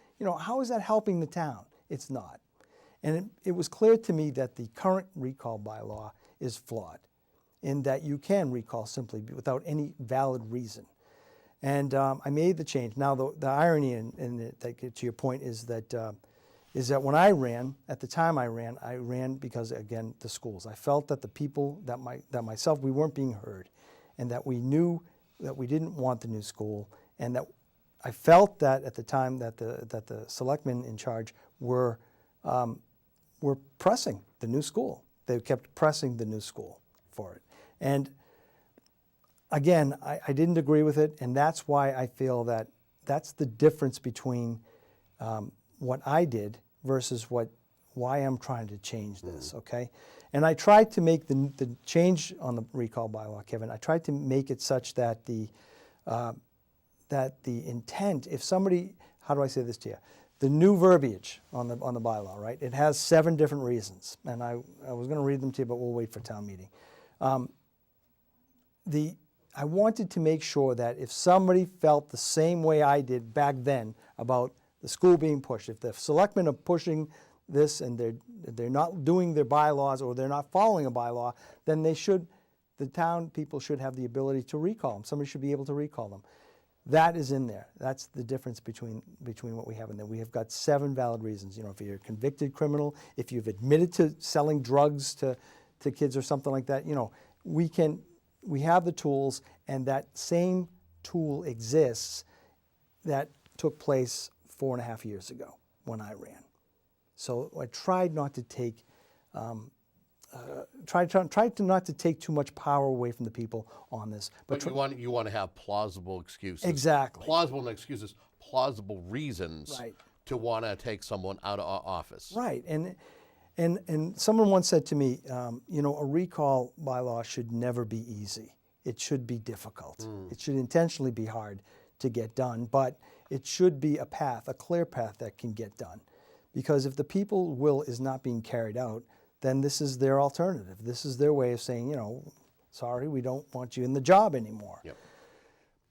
how is that helping the town? It's not. And it was clear to me that the current recall bylaw is flawed in that you can recall simply without any valid reason. And I made the change. Now, the irony in it, to your point, is that when I ran, at the time I ran because, again, the schools. I felt that the people, that myself, we weren't being heard, and that we knew that we didn't want the new school, and that I felt that at the time that the selectmen in charge were pressing the new school. They kept pressing the new school for it. And again, I didn't agree with it, and that's why I feel that that's the difference between what I did versus why I'm trying to change this, okay? And I tried to make the change on the recall bylaw, Kevin, I tried to make it such that the intent, if somebody, how do I say this to you? The new verbiage on the bylaw, right? It has 7 different reasons, and I was going to read them to you, but we'll wait for town meeting. I wanted to make sure that if somebody felt the same way I did back then about the school being pushed, if the selectmen are pushing this and they're not doing their bylaws or they're not following a bylaw, then the town people should have the ability to recall them. Somebody should be able to recall them. That is in there. That's the difference between what we have in there. We have got 7 valid reasons. If you're a convicted criminal, if you've admitted to selling drugs to kids or something like that, we have the tools, and that same tool exists that took place 4.5 years ago when I ran. So I tried not to take not to take too much power away from the people on this. But you want to have plausible excuses. Exactly. Plausible excuses, plausible reasons Right. to want to take someone out of office. Right. And someone once said to me, a recall bylaw should never be easy. It should be difficult. It should intentionally be hard to get done, but it should be a clear path that can get done. Because if the people's will is not being carried out, then this is their alternative. This is their way of saying, sorry, we don't want you in the job anymore. Yep.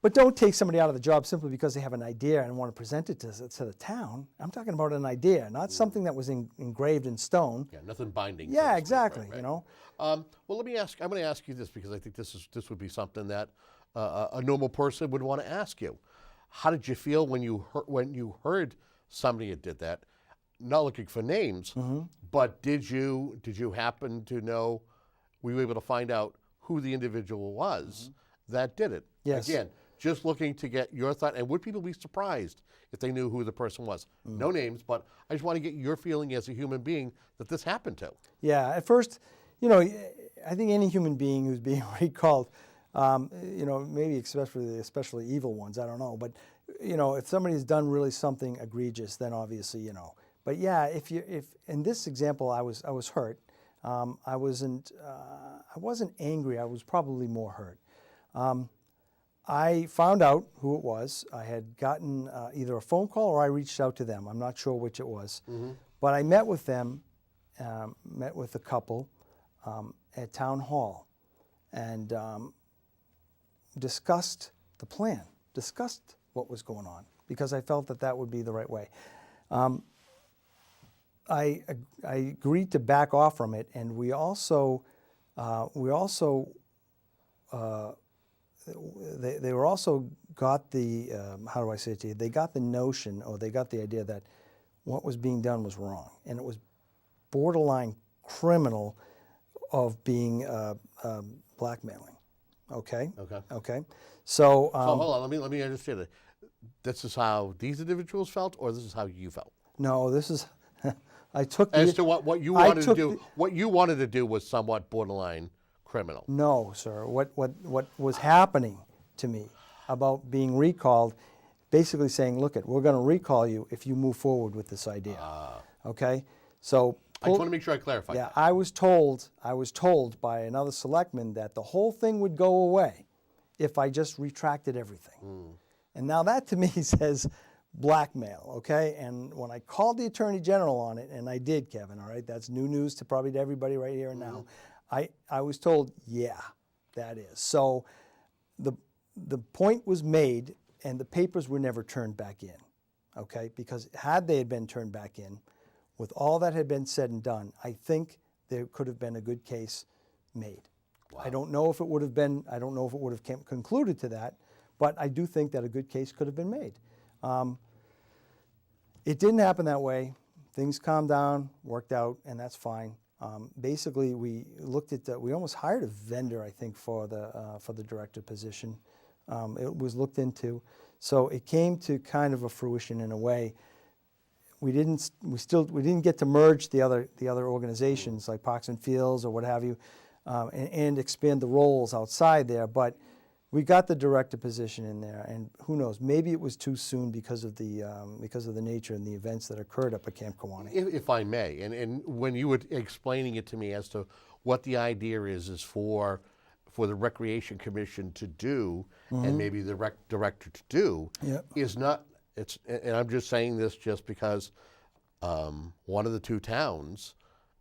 But don't take somebody out of the job simply because they have an idea and want to present it to the town. I'm talking about an idea, not something that was engraved in stone. Yeah, nothing binding. Yeah, exactly. Right. Well, let me ask. I'm going to ask you this because I think this would be something that a normal person would want to ask you. How did you feel when you heard somebody that did that? Not looking for names, but did you happen to know? Were you able to find out who the individual was that did it? Yes. Again, just looking to get your thought. And would people be surprised if they knew who the person was? No names, but I just want to get your feeling as a human being that this happened to. Yeah. At first, I think any human being who's being recalled, maybe especially evil ones, I don't know, but if somebody's done really something egregious, then obviously But yeah, if in this example, I was hurt. I wasn't angry. I was probably more hurt. I found out who it was. I had gotten either a phone call or I reached out to them. I'm not sure which it was, but I met with them, met with a couple at town hall, and discussed the plan, discussed what was going on, because I felt that would be the right way. I agreed to back off from it, and they were also got the how do I say it to you? They got the notion, or they got the idea that what was being done was wrong, and it was borderline criminal of being blackmailing. Okay. So hold on. Let me understand it. This is how these individuals felt, or this is how you felt? No, this is. I took as to what you wanted to do. What you wanted to do was somewhat borderline criminal. No, sir. What was happening to me about being recalled, basically saying, look, we're going to recall you if you move forward with this idea. Okay? So I just want to make sure I clarify. yeah, I was told by another selectman that the whole thing would go away if I just retracted everything. And now that to me says blackmail, okay? And when I called the Attorney General on it, and I did, Kevin, all right? That's new news to probably to everybody right here and now. I was told, yeah, that is. So the point was made, and the papers were never turned back in, okay? Because had they had been turned back in, with all that had been said and done, I think there could have been a good case made. Wow. I don't know if it would have concluded to that, but I do think that a good case could have been made. It didn't happen that way. Things calmed down, worked out, and that's fine. Basically, we looked at we almost hired a vendor, I think, for the director position. It was looked into, so it came to kind of a fruition in a way. We didn't get to merge the other organizations like Parks and Fields or what have you, and expand the roles outside there. But we got the director position in there, and who knows? Maybe it was too soon because of the nature and the events that occurred up at Camp Kewanee. If I may, and when you were explaining it to me as to what the idea is for the Recreation Commission to do, and maybe the director to do, is not. And I'm just saying this just because one of the two towns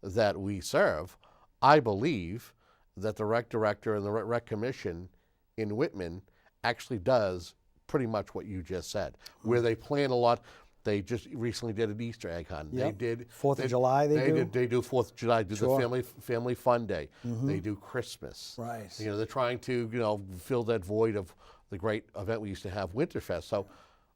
that we serve, I believe that the rec director and the rec commission in Whitman actually does pretty much what you just said, where they plan a lot. They just recently did an Easter egg hunt. Yep. They did 4th of July. They do 4th of July. Do Sure. the family fun day. They do Christmas. Right. They're trying to fill that void of the great event we used to have, Winterfest. So,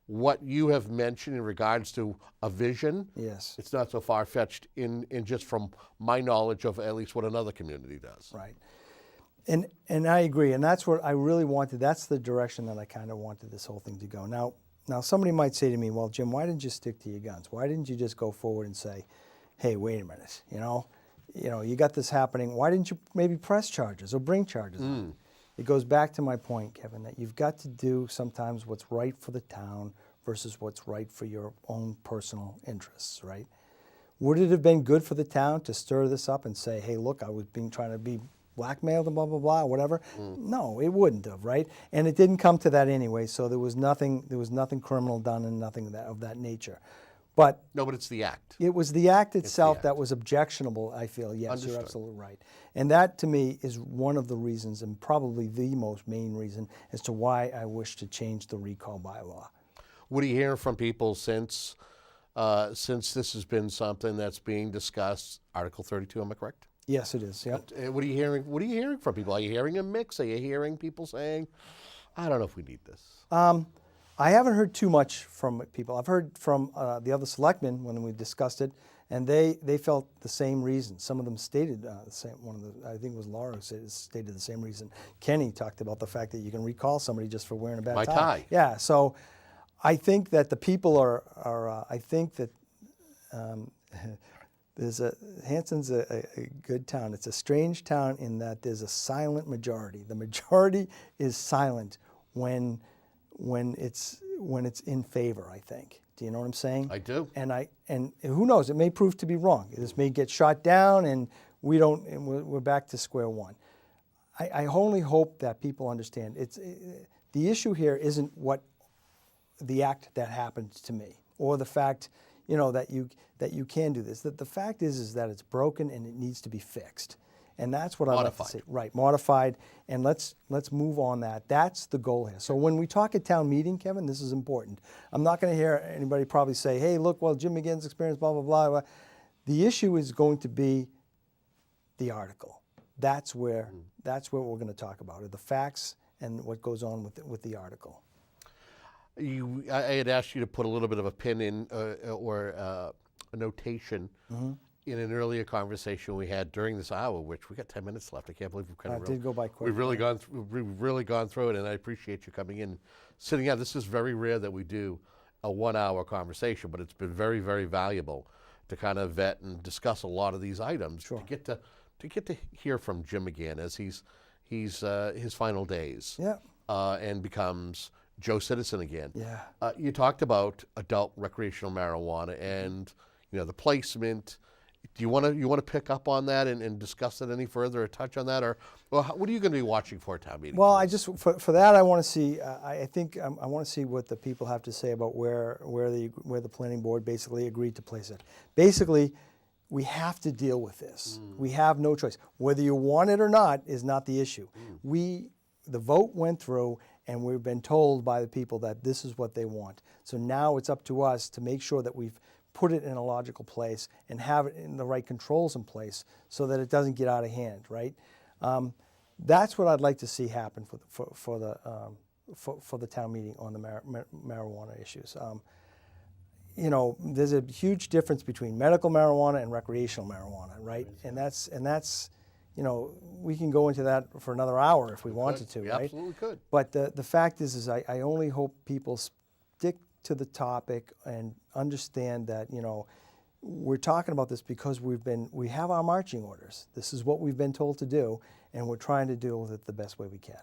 what you have mentioned in regards to a vision, yes, it's not so far-fetched in just from my knowledge of at least what another community does. Right. And I agree, and that's what I really wanted. That's the direction that I kind of wanted this whole thing to go. Now somebody might say to me, well, Jim, why didn't you stick to your guns? Why didn't you just go forward and say, hey, wait a minute, you got this happening. Why didn't you maybe press charges or bring charges on? It goes back to my point, Kevin, that you've got to do sometimes what's right for the town versus what's right for your own personal interests, right? Would it have been good for the town to stir this up and say, hey, look, I was trying to be blackmailed and blah, blah, blah, whatever? No, it wouldn't have, right? And it didn't come to that anyway, so there was nothing criminal done and nothing of that nature. But it's the act. It was the act itself that was objectionable, I feel. Yes, Understood. You're absolutely right. And that, to me, is one of the reasons, and probably the most main reason, as to why I wish to change the recall bylaw. What are you hearing from people since this has been something that's being discussed? Article 32, am I correct? Yes, it is. Yep. What are you hearing? What are you hearing from people? Are you hearing a mix? Are you hearing people saying, "I don't know if we need this"? I haven't heard too much from people. I've heard from the other selectmen when we discussed it, and they felt the same reason. Some of them stated the same. I think it was Laura who stated the same reason. Kenny talked about the fact that you can recall somebody just for wearing a bad tie. Yeah. So I think that the people are. I think that Hanson's a good town. It's a strange town in that there's a silent majority. The majority is silent when it's in favor, I think. Do you know what I'm saying? I do. And who knows? It may prove to be wrong. This may get shot down, and we're back to square one. I only hope that people understand. The issue here isn't what the act that happened to me, or the fact that you can do this. The fact is that it's broken and it needs to be fixed. And that's what I like to say. Right, modified, and let's move on that. That's the goal here. So when we talk at town meeting, Kevin, this is important. I'm not going to hear anybody probably say, hey, look, well, Jim McGahan's experience, blah, blah, blah, blah. The issue is going to be the article. That's where we're going to talk about it, the facts and what goes on with the article. I had asked you to put a little bit of a pin in or a notation in an earlier conversation we had during this hour, which we got 10 minutes left. I can't believe we've did go by quick. We've really gone through it, and I appreciate you coming in, sitting down. This is very rare that we do a 1-hour conversation, but it's been very, very valuable to kind of vet and discuss a lot of these items. Sure. To get to hear from Jim McGahan as he's his final days. Yeah. And becomes Joe Citizen again. Yeah. You talked about adult recreational marijuana and the placement. Do you want to pick up on that and discuss it any further, or touch on that, or well, what are you going to be watching for at town meeting? Well, I just for that I want to see. I think I want to see what the people have to say about where the planning board basically agreed to place it. Basically, we have to deal with this. We have no choice. Whether you want it or not is not the issue. The vote went through, and we've been told by the people that this is what they want. So now it's up to us to make sure that we've put it in a logical place and have it in the right controls in place so that it doesn't get out of hand, right? That's what I'd like to see happen for the town meeting on the marijuana issues. You know, there's a huge difference between medical marijuana and recreational marijuana, right? And that's, you know, we can go into that for another hour if we wanted to, we right? Absolutely could. But the fact is I only hope people stick to the topic and understand that, you know, we're talking about this because we have our marching orders. This is what we've been told to do, and we're trying to deal with it the best way we can.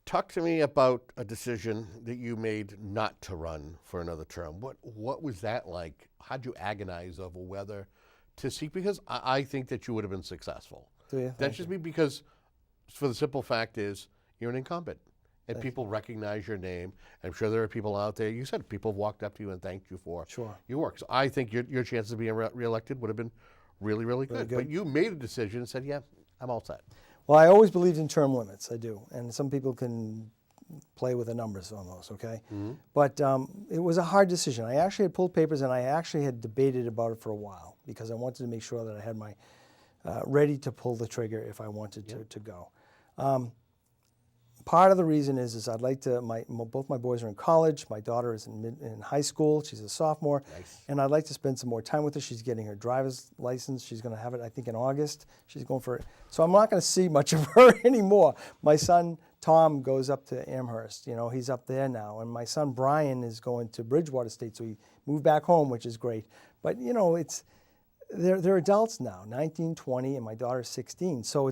Talk to me about a decision that you made not to run for another term. What was that like? How'd you agonize over whether to seek? Because I think that you would have been successful. Do you? That's just me, because for the simple fact is you're an incumbent. And people recognize your name. I'm sure there are people out there, you said people have walked up to you and thanked you for your work. So I think your chances of being reelected would have been really, really good. But you made a decision and said, yeah, I'm all set. Well, I always believed in term limits, I do. And some people can play with the numbers on those, okay? But it was a hard decision. I actually had pulled papers, and I actually had debated about it for a while because I wanted to make sure that I had my ready to pull the trigger if I wanted to go. Part of the reason is I'd like to, both my boys are in college. My daughter is in high school. She's a sophomore. Nice. And I'd like to spend some more time with her. She's getting her driver's license. She's going to have it, I think, in August. She's going for it. So I'm not going to see much of her anymore. My son, Tom, goes up to Amherst. You know, he's up there now. And my son, Brian, is going to Bridgewater State. So he moved back home, which is great. But, you know, they're adults now, 19, 20, and my daughter's 16. So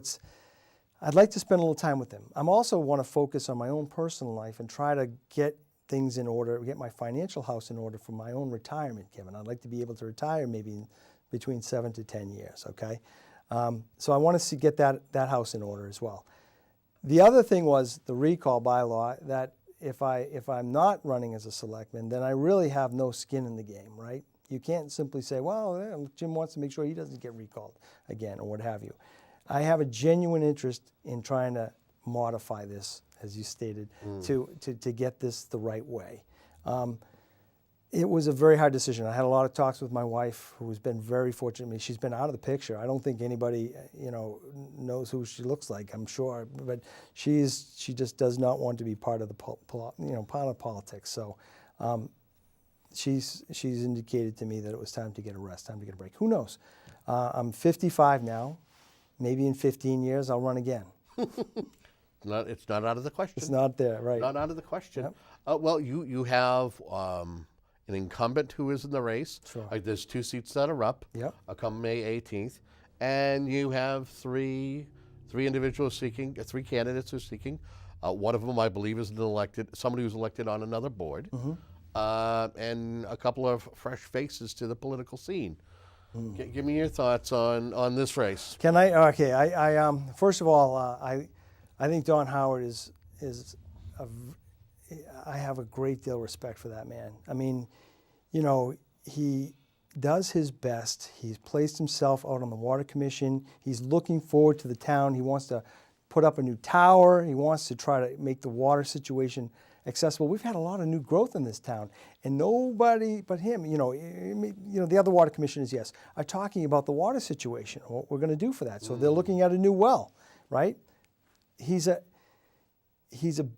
I'd like to spend a little time with them. I also want to focus on my own personal life and try to get things in order, get my financial house in order for my own retirement, Kevin. I'd like to be able to retire maybe in between 7 to 10 years, okay? So I want to get that house in order as well. The other thing was the recall bylaw, that if I'm not running as a selectman, then I really have no skin in the game, right? You can't simply say, well, Jim wants to make sure he doesn't get recalled again or what have you. I have a genuine interest in trying to modify this, as you stated, to get this the right way. It was a very hard decision. I had a lot of talks with my wife, who has been very fortunate. She's been out of the picture. I don't think anybody, you know, knows who she looks like, I'm sure, but she just does not want to be part of the part of politics. So she's indicated to me that it was time to get a rest, time to get a break. Who knows? I'm 55 now. Maybe in 15 years I'll run again. It's not out of the question. It's not there, right? Not out of the question. Yep. Well, you have an incumbent who is in the race. Sure. There's 2 seats that are up. Yep. Come May 18th, and you have three individuals seeking, 3 candidates who are seeking. One of them, I believe, is somebody who's elected on another board, and a couple of fresh faces to the political scene. Give me your thoughts on this race. Can I? Okay. I first of all, I think Don Howard I have a great deal of respect for that man. I mean, you know, he does his best. He's placed himself out on the Water Commission. He's looking forward to the town. He wants to put up a new tower. He wants to try to make the water situation accessible. We've had a lot of new growth in this town, and nobody but him, you know, the other water commissioners, yes, are talking about the water situation, what we're going to do for that. So they're looking at a new well, right? He's a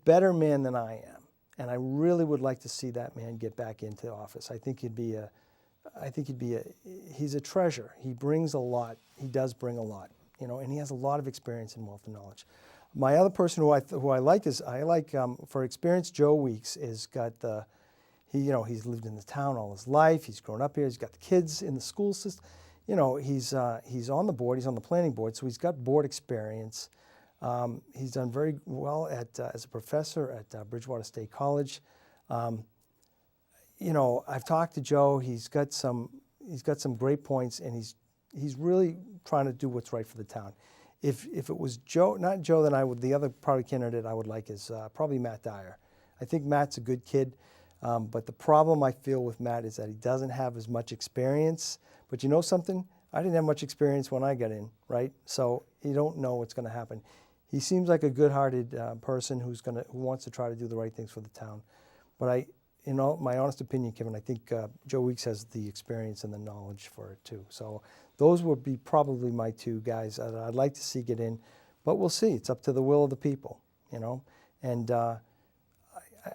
better man than I am, and I really would like to see that man get back into office. He's a treasure. He brings a lot. He does bring a lot, you know, and he has a lot of experience and wealth of knowledge. My other person who I like for experience, Joe Weeks he's lived in the town all his life. He's grown up here. He's got the kids in the school system. You know, he's on the board. He's on the planning board, so he's got board experience. He's done very well as a professor at Bridgewater State College. You know, I've talked to Joe. He's got some got some great points, and he's really trying to do what's right for the town. If it was Joe, not Joe, then the other party candidate I would like is probably Matt Dyer. I think Matt's a good kid, but the problem I feel with Matt is that he doesn't have as much experience. But you know something? I didn't have much experience when I got in, right? So you don't know what's going to happen. He seems like a good-hearted person who wants to try to do the right things for the town. But my honest opinion, Kevin, I think Joe Weeks has the experience and the knowledge for it too. So those would be probably my two guys that I'd like to see get in. But we'll see. It's up to the will of the people, And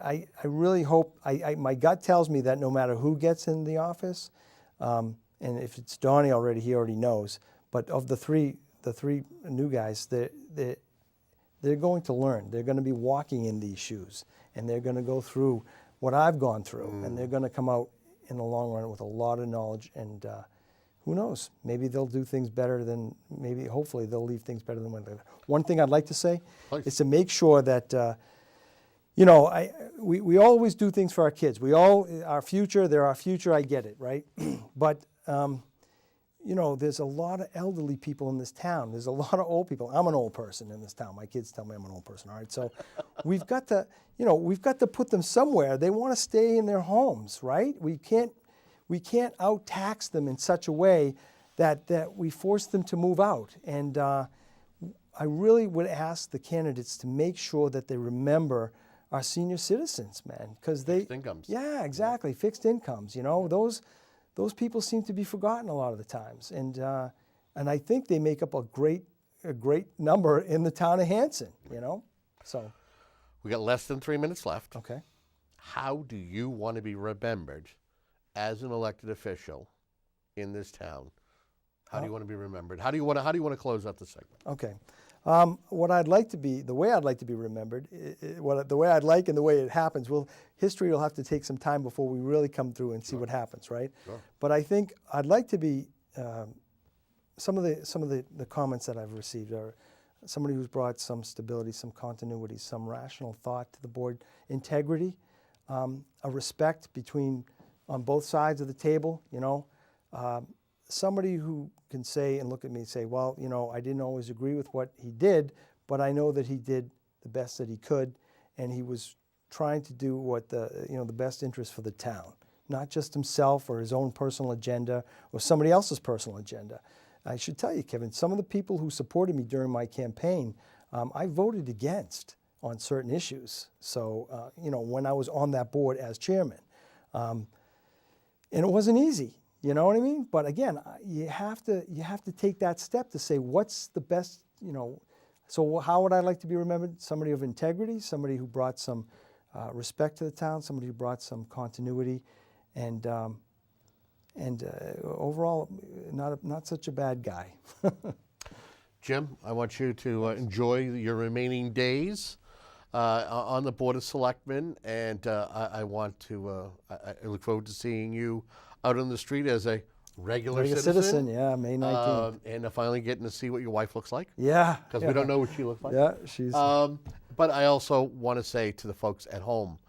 I really hope. My gut tells me that no matter who gets in the office, and if it's Donnie already, he already knows. But of the three new guys, they're going to learn. They're going to be walking in these shoes, and they're going to go through what I've gone through, and they're going to come out in the long run with a lot of knowledge. And who knows? Maybe they'll do things better than. Hopefully, they'll leave things better than when they. One thing I'd like to say is to make sure that. We always do things for our kids. Our future, they're our future, I get it, right? But, there's a lot of elderly people in this town. There's a lot of old people. I'm an old person in this town. My kids tell me I'm an old person, all right? So we've got to put them somewhere. They want to stay in their homes, right? We can't out-tax them in such a way that we force them to move out. And I really would ask the candidates to make sure that they remember our senior citizens, man, because fixed incomes. Yeah, exactly, fixed incomes. Those people seem to be forgotten a lot of the times, and I think they make up a great number in the town of Hanson. So we got less than 3 minutes left. Okay. How do you want to be remembered as an elected official in this town? How do you want to be remembered? How do you want to close out the segment? Okay. What I'd like to be, the way I'd like to be remembered, the way I'd like and the way it happens, history will have to take some time before we really come through and see what happens, right? Sure. But I think I'd like to be, some of the comments that I've received are somebody who's brought some stability, some continuity, some rational thought to the board, integrity, a respect on both sides of the table, somebody who can say and look at me and say, well, I didn't always agree with what he did, but I know that he did the best that he could, and he was trying to do what the best interest for the town, not just himself or his own personal agenda or somebody else's personal agenda. I should tell you, Kevin, some of the people who supported me during my campaign, I voted against on certain issues. So, when I was on that board as chairman, and it wasn't easy. You know what I mean? But again, you have to take that step to say what's the best. So how would I like to be remembered? Somebody of integrity, somebody who brought some respect to the town, somebody who brought some continuity, and overall, not such a bad guy. Jim, I want you to enjoy your remaining days on the Board of Selectmen, and I look forward to seeing you out on the street as a regular citizen. Yeah, May 19th. And finally getting to see what your wife looks like. Yeah. Because we don't know what she looks like. Yeah, she's... But I also want to say to the folks at home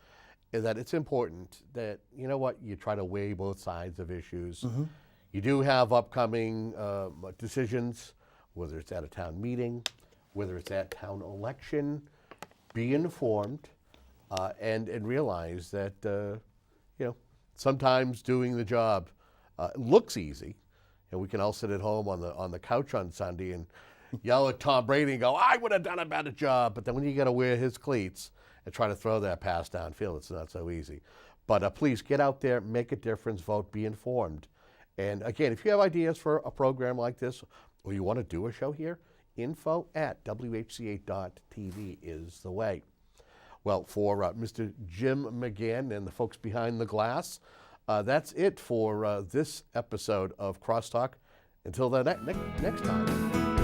is that it's important that, you try to weigh both sides of issues. Mm-hmm. You do have upcoming decisions, whether it's at a town meeting, whether it's at town election. Be informed and realize that, sometimes doing the job looks easy. We can all sit at home on the couch on Sunday and yell at Tom Brady and go, I would have done a better job. But then when you got to wear his cleats and try to throw that pass downfield, it's not so easy. But please get out there, make a difference, vote, be informed. And again, if you have ideas for a program like this or you want to do a show here, info@whca.tv is the way. Well, for Mr. Jim McGahan and the folks behind the glass, that's it for this episode of CrossTalk. Until the next time.